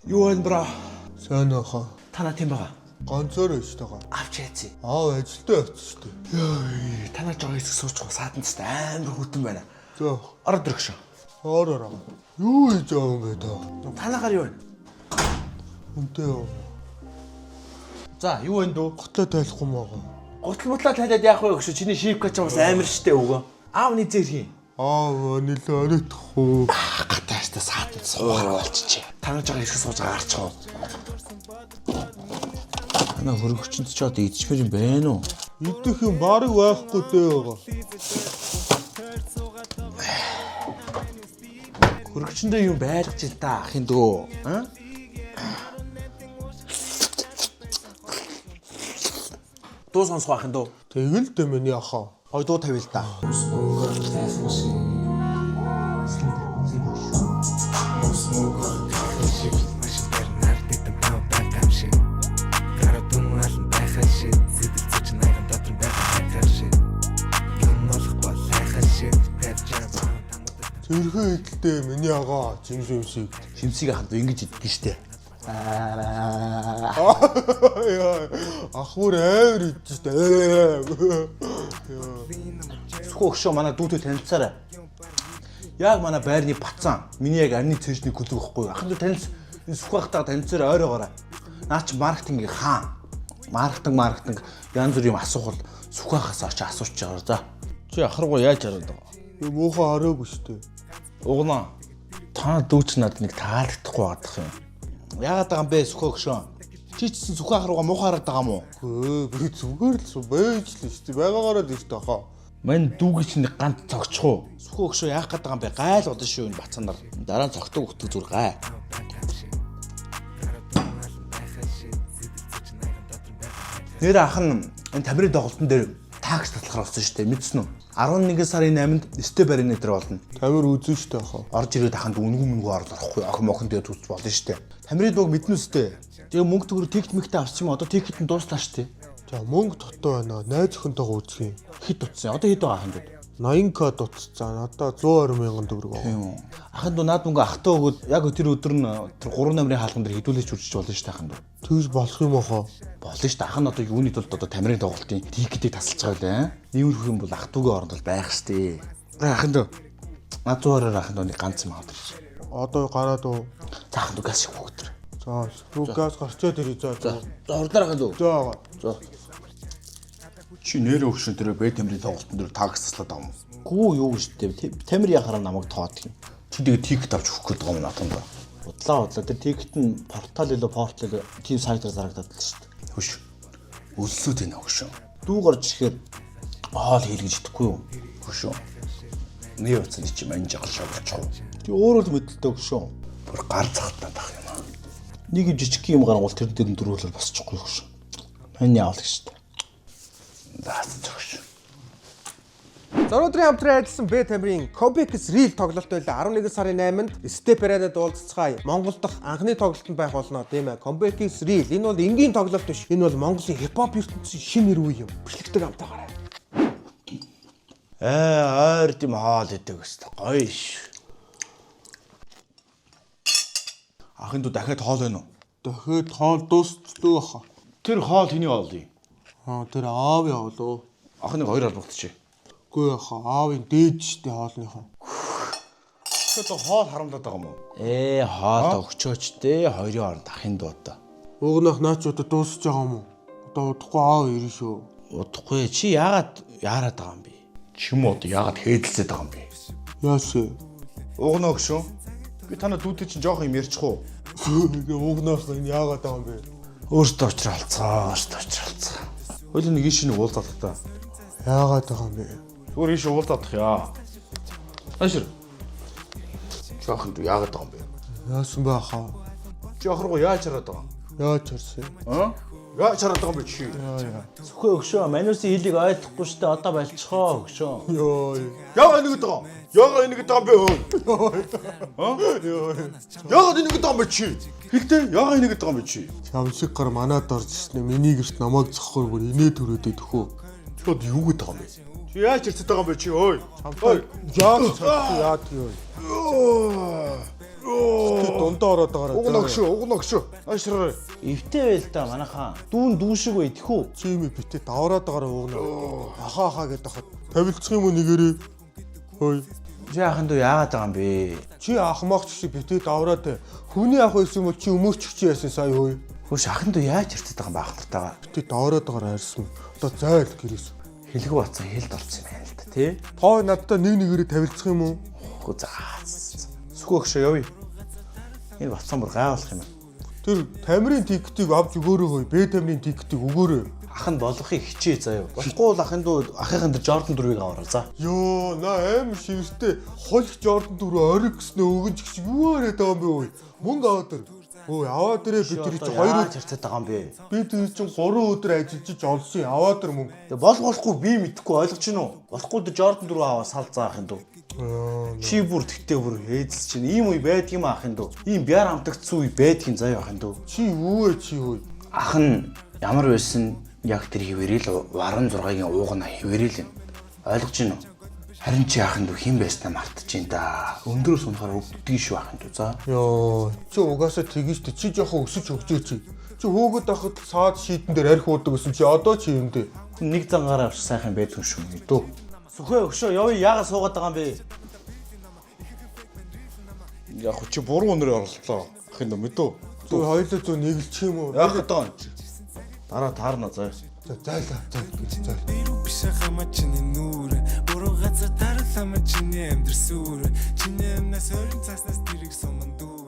Юу вэ бра? Сайн ахаа. Танаа тийм байгаа. Ганцаар байж тагаа. Авч яац. Аав ажилдаа явц штэ. Яа, танаа жоо хэсэг суучих саатанцтай амар хүтэн байна. За. Ороод ирэх шээ. Ороо. Юу хийж байгаа юм бэ та? Танаагаар юу вэ? Үнтэй юу? За, юу вэ дөө? Готоо тайлахгүй маагаа. Гутал мутлаа тайлаад яах вэ гэж чиний шипкач бас амар штэ өгөө. Аавны зэр хий. Аав нэлээ оройдох уу? Гатааштай саатан суугаар болчихжээ. Танаа жоо хэсэг сууж байгаа гарчих уу? Танаа хөрөгчөнд ч одоо идчихмэр юм байна уу? Идэх юм барыг байхгүй дээ байгаа. Хөрөгчөндөө юм байлгаж ил та ахын дөө. Аа? Дуу сонсох ахын дөө. Тэгэл дээ миний ахаа. Ой дуу тавил та. Зэрхэн идэлтэй миний агаа жимшимшиг. Шимсийг аханд ингэж идэх штэ. Ахвар авир идэж штэ. Сөхөөгшөө манай дүүтэй танилцаарай. Яг манай байрны бацаан. Миний яг арны цэжний гүлэг ихгүй. Ахын танилс энэ сөхөөгтаа танилцаарай ойроогоорой. Наа чи маркетингийн хаан. Маркетинг янз бүр юм асуухал сөхөөгөөс очиж асууж байгаа. За. Чи ахаргуу яаж хараад байгаа? Би муухай хараагүй штэ. Угнаа. Та дүүч надад нэг таалагдахгүй гадах юм. Яагаад байгаа юм бэ сөхөөгшөө? Чи ч гэсэн сөхөө ахаргуу муухай хараад байгаа юм уу? Би зүгээр л байж л штэ. Байгаагаараа дээ штэ ахаа. Мань дүүгч нэг ганц цогчих уу? Сөхөөгшөө яах гээд байгаа юм бэ? Гайл болно шүү энэ бацаанаар. Дараа нь цогтөг өгтөг зүр гай. Нэр ах нь энэ тамирын тоглолтын дээр такс татлахаар болсон шүү дээ. Мэдсэн үү? 11 сарын 8-нд Стэй барины дээр болно. Тамир үзэн штэ ахаа. Орж ирээд аханд үнгүй орлохгүй охин мохон дээр үзэж болно шүү дээ. Тамирын дууг мэднэ үстэй. Тэгээ мөнгө төгрөг тикт мэгтэй авчих юм одоо тикт нь дууслаа шүү дээ. За мөнгө дутуу байна. Найз охинтойгоо үзэх юм. Хэд дутсан? Одоо хэд байгаа аханд? 80к дутцсан. Одоо 120 мянган төгрөг аваа. Тийм үү. Аханд наад мөнгө ахтаа өгөөд яг тэр өдөр нь тэр 3 номерын хаалган дээр хідүүлээч үржиж болно шүү дээ аханд. Тэгж болох юм ахаа. Болно шүү дээ. Ах нь одоо юуны тулд одоо тамирын тоглолтын тикетийг тасалж байгаа лээ. Нэмэр хөх юм бол ах トゥ угийн оронд бол байх шүү дээ. Аханд наад 120-оор аханд нэг ганц юм аваад ирж. Одоо гараад уу. За аханд газ шиг хөөгдөр. За газ гарчаад ирээ за. За ордоор аханд үү. За. За. Чи нэр өгшөн тэр бэ тамирын тоглолтын дээр такс таслаад байгаа юм. Гүү юу гэж дээ. Тамир яхаараа намайг тоодог юм. Чи тэгээ тикет авч өгөх гээд байгаа юм надад. Удлаа тэр тикет нь портал тийм сайтаар зарагдаад л шүү дээ. Хөш. Өлсөд энэ өгшөн. Дүү гарч ирэхээр хоол хийлгэж идэхгүй юу? Хөшөө. Нэр утсан чи мань жагалшаа болчихоо. Тий өөрөө л мэдлээ өгшөө. Бүр гар цагтаад ах юм аа. Нэг юм жижиг юм гарангуул тэр дээр дөрвөлөл босчихгүй хөшөө. Мань яавал гэж дээ. Даацчих. За өнөөдрийн хамтран ажилласан Б тамирын Cobex Reel тоглолт байлаа. 11 сарын 8-нд Step Parade-д уулзцгаая. Монгол дахь анхны тоглолтод байх болно тийм ээ. Cobex Reel. Энэ бол энгийн тоглолт биш. Энэ бол Монголын хипхоп ертөнцийн шинэ үе юм. Бичлэгтэй хамтаагаарай. Ойр тийм хоол идэг өстой. Гоё ш. Ахын дүү дахиад хоол байна уу? Дахиад хоол дуусчихдаг ахаа. Тэр хоол хэний хоол юм? Тэр аав явлаа. Ахныг хоёр албагтчих. Үгүй яхаа аавын дээд штэ хоолныхоо. Одоо хоол харамдаад байгаа юм уу? Хоол өгчөөч дээ. Хоёрын оронд ахын дуудаа. Угнах наач одоо дуусч байгаа юм уу? Одоо удахгүй аав ирнэ шүү. Удахгүй чи яагаад яарад байгаа юм бэ? Чи юм уу одоо яагаад хээдэлцээд байгаа юм бэ? Яашээ. Угнаа өгшөө. Би танаа дүүтэй чинь жоох юм ярьчих уу? Угнах энэ яагаад байгаа юм бэ? Өөртөө уучралцаа. Хойлоо нэг иш нэг уулзаад та. Яагаад байгаа юм бэ? Зүгээр иш уулзаадах яа. Ашир. Жоохонд яагаад байгаа юм бэ? Яасан бэ хаа? Жоохроо яаж хараад байгаа? Яаж харсан? Яаж хараад байгаа юм бэ чи? Сүхэ өгшөө. Манусын хэлийг ойлгохгүй штэ одоо болчихоо өгшөө. Йоо. Яагаад ингэж байгаа? Яагаад ингэж байгаа юм бэ? Яагаад ингэж байгаа юм бэ чи? Хэлтэй яагаад ингэж байгаа юм бэ чи? Шамшиг гар манад орж ирсэн. Миний гэрт намайг зохихоор бүр инээ төрөөдөө төхөө. Чи одоо юу гэдэг байгаа юм бэ? Чи яаж ирцээд байгаа юм бэ чи ой? Ой, яаж яад юу? дундаа ороод байгаа. Уг ногшоо. Ашраа. Эвтэй байл та манайхаа. Дүүн дүүшиг бай тэхүү. Чими битээ давраад байгаа угна. Ахаа гэдээ хахад тавилцах юм уу нэгэрээ. Хөөе. Чи ахын дүү яагаад байгаа юм бэ? Чи ах мах чи битээ давраад хүний ах байсан юм бол чи өмөрч чи яасан сая хөөе. Хөөш ахын дүү яаж хэрцээд байгаа юм баах нартайгаа. Битээ давраад байгаа хайрсан. Одоо зайл гэрээс. Хэлгүй бацсан хэлд болцсон юм байна л да тий. Тоо надтай нэг нэгээрээ тавилцах юм уу? Хөө за. Сүхөөгшөө явъя. Энэ бацсан бүр гайвуулах юм байна. Тэр тамирын тикетийг авч өгөөрэй хөөе. Б тамирын тикетийг өгөөрэй. Ах нь болохыг хичээ заяа. Болохгүй бол ахын дүү ахын дээр Jordan 4-ыг аваарай за. Йоо, на аим шивстэй хольх Jordan 4 ориг гэснээ өгөн ч гэж юу яриад байгаа юм бэ өөе. Мөнгө аваад ир. Өө аваад ирээ бид тэр чинь 2 өдөр хэрцээд байгаа юм бэ. би тэр чинь 3 өдөр ажиллаж олсон аваад ир мөнгө. Тэг болохгүй би мэдэхгүй ойлгож байна уу? Болохгүй дээр Jordan 4 аваа сал заахын дүү. Чи бүр тэгтээ бүр хээзэл чинь ийм үе байдаг юм ахын дүү. Ийм бяар амтагцсан үе байдгийн заяа ахын дүү. Чи юу вэ чи хөөе. Ах нь ямар байсан яг тэр хിവэрэл варан 6-гийн уугна хിവэрэл юм. Ойлгож байна уу? Харин чи ахын дүү хэн байснаа мартчихээн да. Өндрөөс унахаар өвддөг шүү ахын дүү за. Йоо, чи угаасаа тэгэн штэ чи жоохон өсөж өгчөөч. Чи хөөгд ахад саад шийдэн дээр арх уудаг гэсэн чи одоо чи юм дээ. Нэг зангаараа авч сайхан байдгүй шүү дүү. Сүхөө өгшөө явъя яагаад суугаад байгаа юм бэ? Яг чи буруу өнөр орлоо. Ахын дүү мэдөө. Зүг хоёулаа зүг нэгэлчих юм уу? Яг одоо дараа таарна заа. Зайлаа. Бирүү биш хамаа чиний нүрэ буруу газар тарлаа ма чиний амьдрал сүрэ чиний амнаас өрн цаснаас тэрийг суман дүү